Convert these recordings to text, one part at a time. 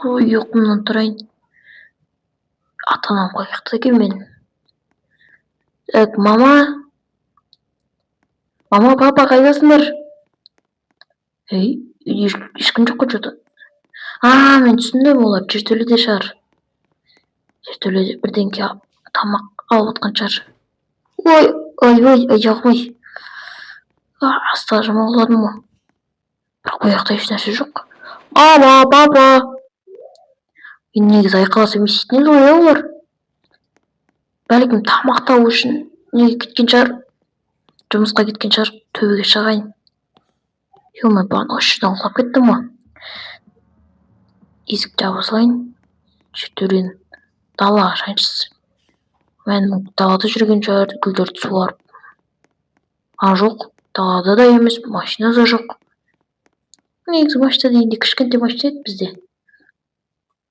Ұйқымнан тұрайын. Ата-анам қай жақта екен менің? Мама, папа қайдасыңдар? Үйде ешкім жоқ қой что-то. Мен түсіндім, олар жертөледе шығар. Жертөледе бірдеңке тамақ алып отқан шығар. Ой, аяғым ай. Астығы жаман құладым ғой. Бірақ бұл жақта ешнәрсе жоқ. Папа. Мен негізі айқайласам еститін еді ғой олар. Бәлкім тамақ табу үшін неге кеткен шығар? Жұмысқа кеткен шығар, төбеге шығайын. Мен бұған осы жерден құлап кеттім ғой. Есік жаба салайын. Жертөлені далаға шығайыншы. Мен далада жүрген шығар, гүлдерді суарып. Жоқ, далада да емес, машина да жоқ. Негізі машина дегенде кішкентай машина еді бізде.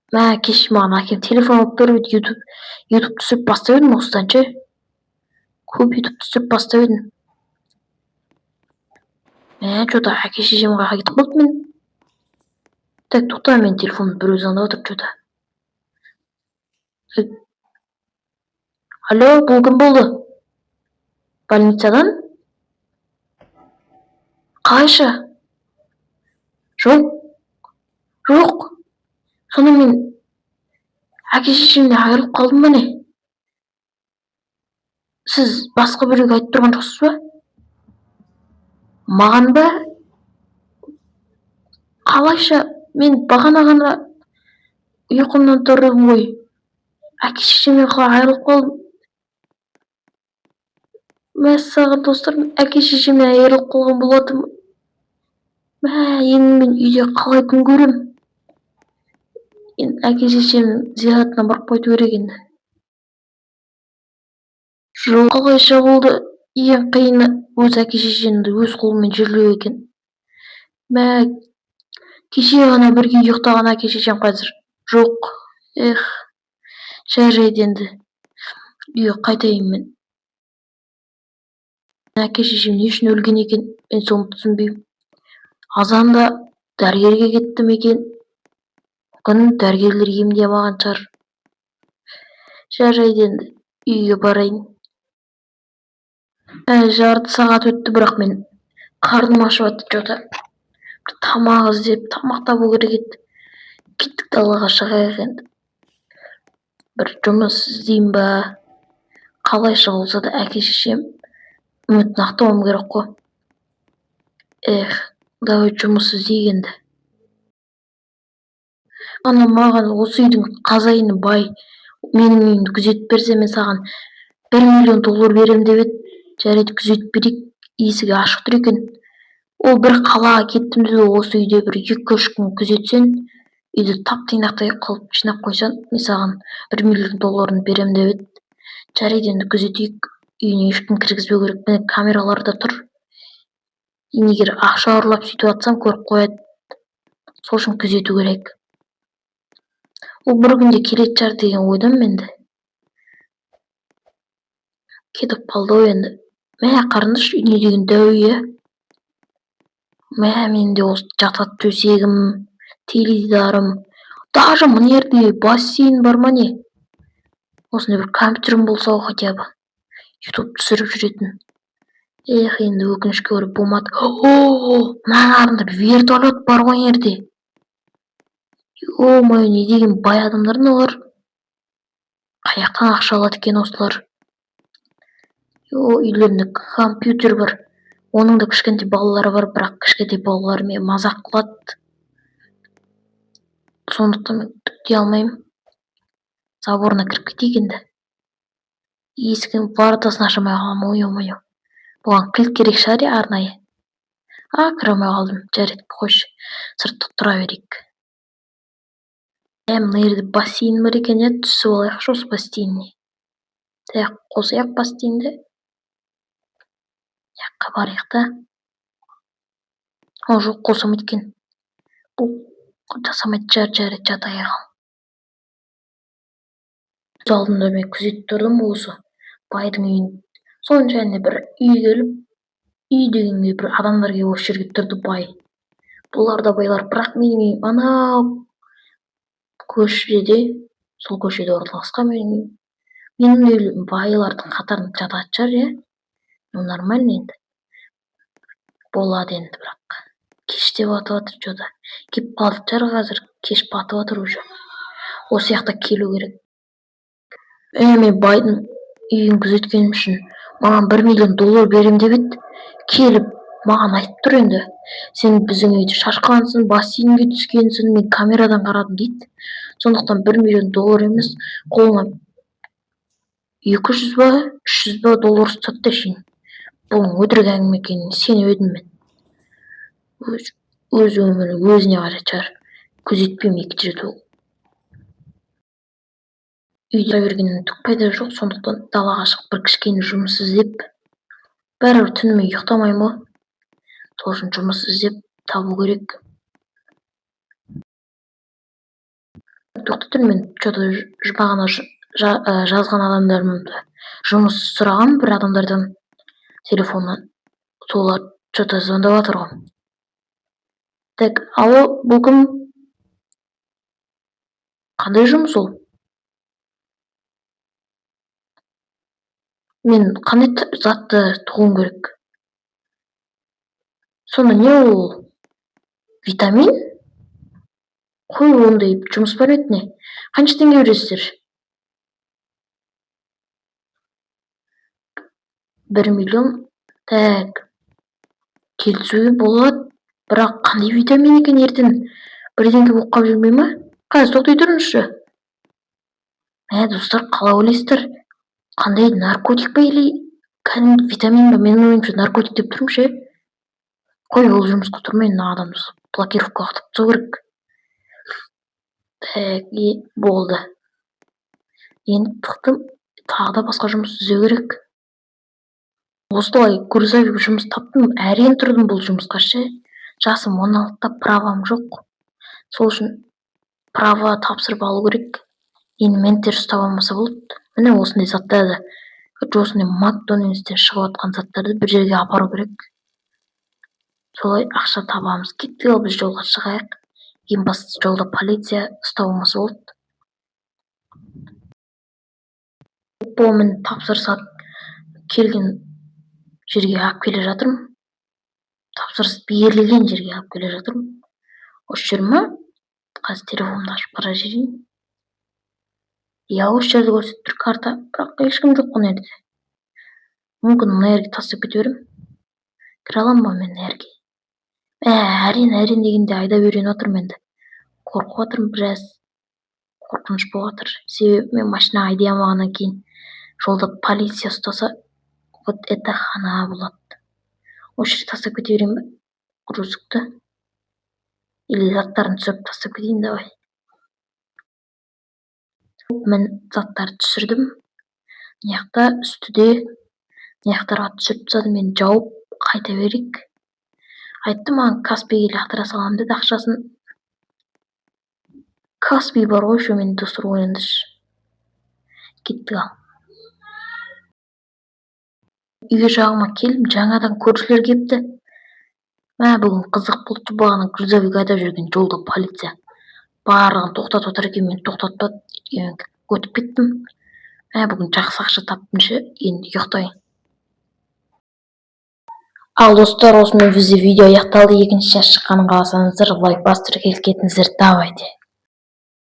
Кеше маған әкем телефон алып беріп еді, ютуб түсіріп бастап едім осыдан ше. Көп ютуб түсіріп бастап едім. Что-то әке шешем қайда кетіп қалды мен. Тоқта, мен телефонды біреу звондап отыр что-то. Алло, бұл кім болды? Больницадан? Қайшы? Жоқ. Сонда мен әке шешемнен айырылып қалдым ба не? Сіз басқа біреуге айтып тұрған жоқсыз ба? Маған ба? Қалайша? Мен бағана ғана ұйқымнан тұрдым ғой. Әке шешемнен қалай айырылып қалдым? Мәссаған достарым, әке шешемнен айырылып қалған болатым. Енді мен үйде қалай күн көрем? Енді әке шешемнің зиратына барып қайту керек енді. Жоқ, қалайша болды? Ең қиыны өз әке шешемді өз қолыммен жерлеу екен. Кеше ғана бірге ұйықтаған әке шешем қазір жоқ. Жарайды енді. Үйге қайтайын мен. Әке шешем не үшін өлген екен? Мен соны түсінбеймін. Азанда дәрігерге кеттім екен. Мүмкін дәрігерлер емдей алмаған шығар. Жарайды енді. Үйге барайын. Жарты сағат өтті, бірақ мен қарным ашып жатты что-то. Тамақ іздеп, тамақ табу керек еді. Кеттік далаға шығайық енді. Бір жұмыс іздеймін ба? Қалайша болса да әке шешем үмітін ақтауым керек қой. Давай жұмыс іздейік енді. Маған осы үйдің қазайыны бай менің үйімді күзетіп берсе, мен саған $1 миллион берем деп еді. Жарайды, күзетіп берейік. Есігі ашық тұр екен. Ол бір қалаға кеттім деді, осы үйде бір 2-3 күн күзетсең, үйді тап-тыйнақтай қылып жинап қойсаң, мен саған $1 миллион берем деп еді. Жарайды, енді күзетейік. Үйіне ешкім кіргізбеу керек. Міне камералар да тұр. Егер ақша ұрлап сөйтіп атсам, көріп қояды. Сол үшін күзету керек. Ол бір күнде келетін шығар деген ойдамын енді. Кетіп қалды ғой енді. Қарындаш, не деген дәу үй, менде осы жататын төсегім, теледидарым, даже мына жерде бассейн бар ма не? Осындай бір компьютерім болса ғой хотя бы. YouTube түсіріп жүретін. Енді өкінішке орай болмады. Мыналарында вертолет бар ғой жерде. Не деген бай адамдар мыналар. Қаяқтан ақша алады екен осылар? Үйлерінде компьютер бар. Оның да кішкентай балалары бар, бірақ кішкентай балалармен мазақ қылады. Сондықтан мен түк алмаймын. Заборына кіріп кетейік енді. Есіктің вартасын ашамай қаламын, Бұған кілт керек шығар, арнайы. Кіре алмай қалдым. Жарайды, қойшы. Сыртта тұра берейік. Мына жерде бассейн бар екен, түсіп алайықшы осы бассейніне. Қосайық бассейнді. Яққа барайық та. Жоқ, қосамайды екен. Бұл жасамайды, жарайды, жатайық. Өз алдымда мен күзетіп тұрдым осы байдың үйін. Соның және бір үй келіп, үй дегенде бір адамдар келіп осы жерге тұрды бай. Бұлар да байлар, бірақ менің үйім анау көшеде, сол көшеде орналасқан менің үйім. Менің үйлерім байлардың қатарына жататын шығар, иә? Ну, нормально енді. Болады енді бірақ. Кеш деп атыватыр что-то. Кеп қалды шығар қазір. Кеш батыватыр уже. Осы жақта келу керек. Мен байдың үйін күзеткенім үшін маған $1 миллион берем деп еді. Келіп маған айтып тұр енді. Сен біздің үйде шашқансың, бассейнге түскенсің, мен камерадан қарадым дейді. Сондықтан $1 миллион емес, қолыңа 200 ба, 300 ба доллар ұстат дешін. Бұның өтірік әңгіме екенін сеніп едім мен. Өз өмірі өзіне қарай шығар. Күзетпеймін екінші рет ол. Үйде жүргеннен түк пайда жоқ, сондықтан далаға шығып бір кішкене жұмыс іздеп, бәрібір түнімен ұйықтамаймын ғой. Сол үшін жұмыс іздеп табу керек. Тоқта тұр, мен что-то бағана жазған адамдарымды жұмыс сұраған бір адамдардан телефоннан. Солар что-то звондап жатыр ғой. Так, алло, бұл кім? Қандай жұмыс ол? Мен қандай затты тұғым керек? Сонда не ол? Витамин? Қой, ондай жұмыс бар еді не? Қанша теңге бересіздер? 1 миллион. Так, келісуге болады, бірақ қандай витамин екен ертең? Бірдеңке болып қалып жүрмей ма? Қазір тоқтай тұрыңызшы. Достар, қалай ойлайсыздар? Қандай наркотик па или кәдімгі витамин ба? Менің ойымша наркотик деп тұрмын ше. Қой, ол жұмысқа тұрмайын, адамды блокировкаға тастау керек. Так, болды. Енді тықтым, тағы да басқа жұмыс іздеу керек. Осылай грузовик жұмыс таптым, әрең тұрдым бұл жұмысқа ше. Жасым 16-та, правам жоқ. Сол үшін права тапсырып алу керек. Енді менттер ұстап алмаса болды. Міне осындай заттарды, осындай Макдональдстен шығып жатқан заттарды бір жерге апару керек. Солай ақша табамыз. Кеттік, ал біз жолға шығайық. Ең бастысы жолда полиция ұстап алмаса болды. Бұл мен тапсырыс келген жерге алып келе жатырмын. Тапсырыс берілген жерге алып келе жатырмын. Осы жер ма? Қазір телефонымды ашып қарап жүрейін. Осы жерді көрсетіп тұр карта, бірақ ешкім жоқ мына жерде. Мүмкін мына жерге тастап кете берем. Кіре аламын ба мен мына жерге? Әрең дегенде айдап үйреніп жатырмын енді. Қорқып жатырмын біраз. Қорқыныш болып жатыр. Себебі мен машина айдай алмағаннан кейін жолда полиция ұстаса, вот это хана болады. Осы жерге тастап кете берем бе? Грузикті. Или заттарын түсіріп тастап кетейін, давай. Мен заттарды түсірдім. Мына үстіде, мына түсіріп тастадым, мен жауып қайта берейік. Айтты маған Каспиге лақтыра саламын деді ақшасын. Каспи бар ғой, ше, мен достар ойнандышы. Кеттік ал. Үйге жағыма келдім, жаңадан көршілер кепті. Бүгін қызық болды, бағана грузовик айдап жүрген жолда полиция. Барлығын тоқтатып отыр екен, мен тоқтатпады, өтіп кеттім. Бүгін жақсы ақша таптым ше, енді ұйықтайын. Ал достар, осымен бізде видео аяқталды. Екінші шыққанын қаласаңыздар, лайк бастырып кетіңіздер, давайте.